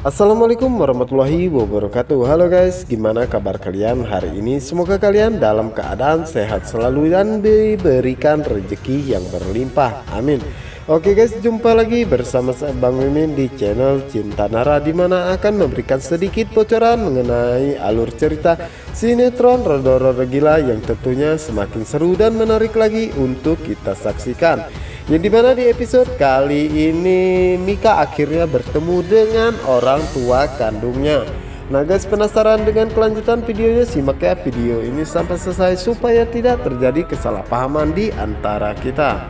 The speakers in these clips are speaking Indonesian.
Assalamualaikum warahmatullahi wabarakatuh. Halo guys, gimana kabar kalian hari ini? Semoga kalian dalam keadaan sehat selalu dan diberikan rezeki yang berlimpah, amin. Oke guys, jumpa lagi bersama saya Bang Mimin di channel Cinta Nara, dimana akan memberikan sedikit bocoran mengenai alur cerita sinetron Rodo-Rodo Gila yang tentunya semakin seru dan menarik lagi untuk kita saksikan. Yang dimana di episode kali ini Mika akhirnya bertemu dengan orang tua kandungnya. Nah guys, penasaran dengan kelanjutan videonya? Simak ya video ini sampai selesai supaya tidak terjadi kesalahpahaman di antara kita.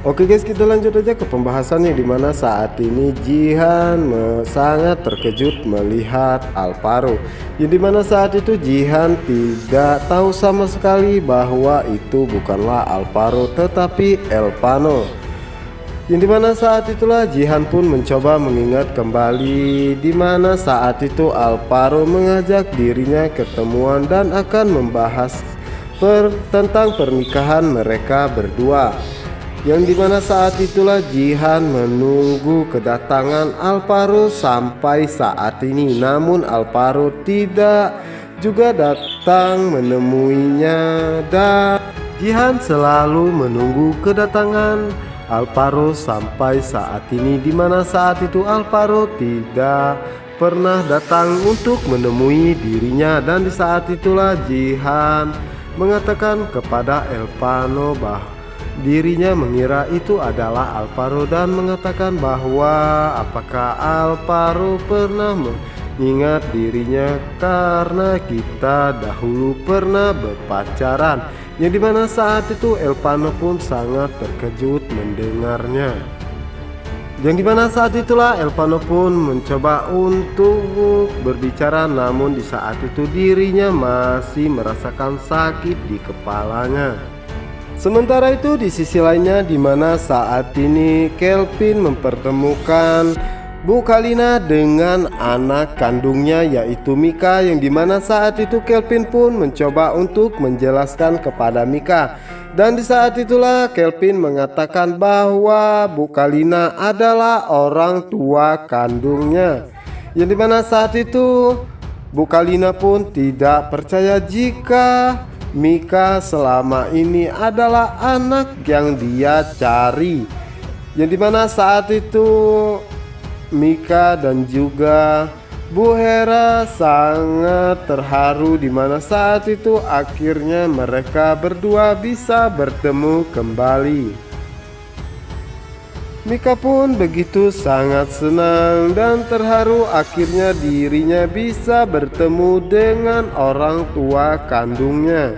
Oke guys, kita lanjut aja ke pembahasannya, dimana saat ini Jihan sangat terkejut melihat Alvaro. Yang dimana saat itu Jihan tidak tahu sama sekali bahwa itu bukanlah Alvaro tetapi Elpano. Yang dimana saat itulah Jihan pun mencoba mengingat kembali dimana saat itu Alvaro mengajak dirinya ketemuan dan akan membahas tentang pernikahan mereka berdua. Yang dimana saat itulah Jihan menunggu kedatangan Alvaro sampai saat ini, namun Alvaro tidak juga datang menemuinya, dan Jihan selalu menunggu kedatangan Alvaro sampai saat ini, dimana saat itu Alvaro tidak pernah datang untuk menemui dirinya. Dan di saat itulah Jihan mengatakan kepada Elpano bahwa dirinya mengira itu adalah Alvaro dan mengatakan bahwa apakah Alvaro pernah mengingat dirinya karena kita dahulu pernah berpacaran. Yang dimana saat itu Elpano pun sangat terkejut mendengarnya. Yang dimana saat itulah Elpano pun mencoba untuk berbicara, namun di saat itu dirinya masih merasakan sakit di kepalanya. Sementara itu di sisi lainnya, dimana saat ini Kelvin mempertemukan Bu Kalina dengan anak kandungnya yaitu Mika. Yang dimana saat itu Kelvin pun mencoba untuk menjelaskan kepada Mika. Dan di saat itulah Kelvin mengatakan bahwa Bu Kalina adalah orang tua kandungnya. Yang dimana saat itu Bu Kalina pun tidak percaya jika Mika selama ini adalah anak yang dia cari. Yang dimana saat itu Mika dan juga Bu Hera sangat terharu, dimana saat itu akhirnya mereka berdua bisa bertemu kembali. Mika pun begitu sangat senang dan terharu akhirnya dirinya bisa bertemu dengan orang tua kandungnya.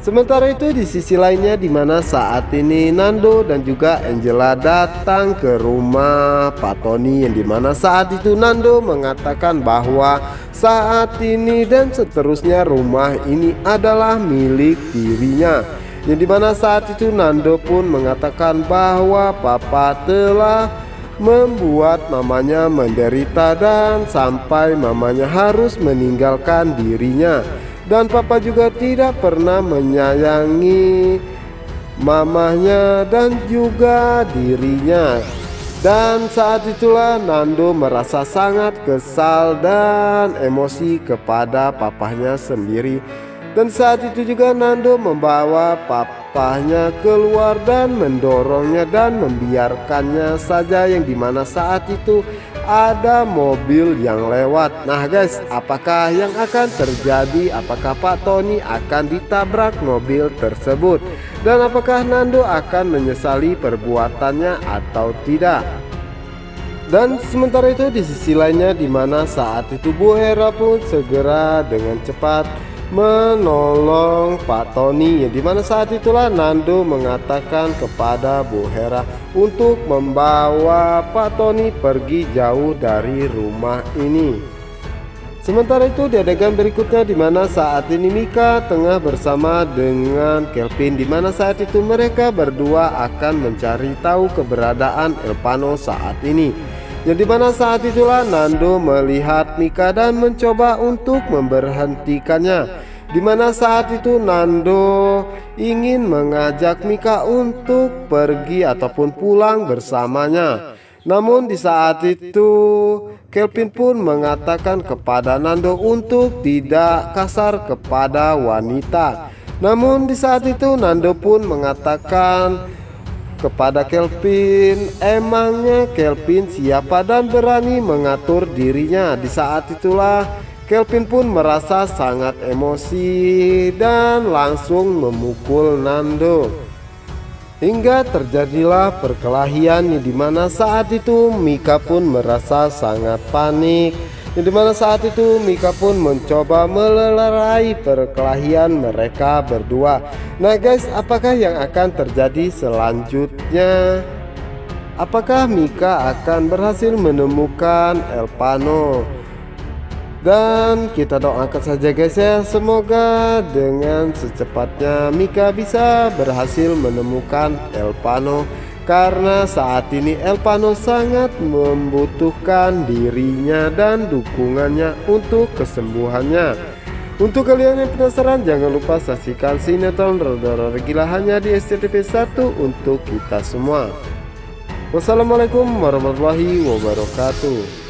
Sementara itu di sisi lainnya, dimana saat ini Nando dan juga Angela datang ke rumah Pak Tony. Yang dimana saat itu Nando mengatakan bahwa saat ini dan seterusnya rumah ini adalah milik dirinya. Yang dimana saat itu Nando pun mengatakan bahwa papa telah membuat mamanya menderita dan sampai mamanya harus meninggalkan dirinya. Dan papa juga tidak pernah menyayangi mamanya dan juga dirinya. Dan saat itulah Nando merasa sangat kesal dan emosi kepada papahnya sendiri. Dan saat itu juga Nando membawa papahnya keluar dan mendorongnya dan membiarkannya saja. Yang dimana saat itu ada mobil yang lewat. Nah guys, apakah yang akan terjadi? Apakah Pak Tony akan ditabrak mobil tersebut? Dan apakah Nando akan menyesali perbuatannya atau tidak? Dan sementara itu di sisi lainnya, dimana saat itu Bu Hera pun segera dengan cepat menolong Pak Tony. Yang dimana saat itulah Nando mengatakan kepada Bu Hera untuk membawa Pak Tony pergi jauh dari rumah ini. Sementara itu di adegan berikutnya, dimana saat ini Mika tengah bersama dengan Kelvin, dimana saat itu mereka berdua akan mencari tahu keberadaan Elpano saat ini. Yang dimana saat itulah Nando melihat Mika dan mencoba untuk memberhentikannya. Dimana saat itu Nando ingin mengajak Mika untuk pergi ataupun pulang bersamanya. Namun di saat itu Kelvin pun mengatakan kepada Nando untuk tidak kasar kepada wanita. Namun di saat itu Nando pun mengatakan kepada Kelvin, emangnya Kelvin siapa dan berani mengatur dirinya. Di saat itulah Kelvin pun merasa sangat emosi dan langsung memukul Nando. Hingga terjadilah perkelahian di mana saat itu Mika pun merasa sangat panik. Di mana saat itu Mika pun mencoba melerai perkelahian mereka berdua. Nah guys, apakah yang akan terjadi selanjutnya? Apakah Mika akan berhasil menemukan Elpano? Dan kita doakan saja guys ya, semoga dengan secepatnya Mika bisa berhasil menemukan Elpano, karena saat ini Elpano sangat membutuhkan dirinya dan dukungannya untuk kesembuhannya. Untuk kalian yang penasaran, jangan lupa saksikan sinetron Rodor Gila hanya di SCTV 1 untuk kita semua. Wassalamualaikum warahmatullahi wabarakatuh.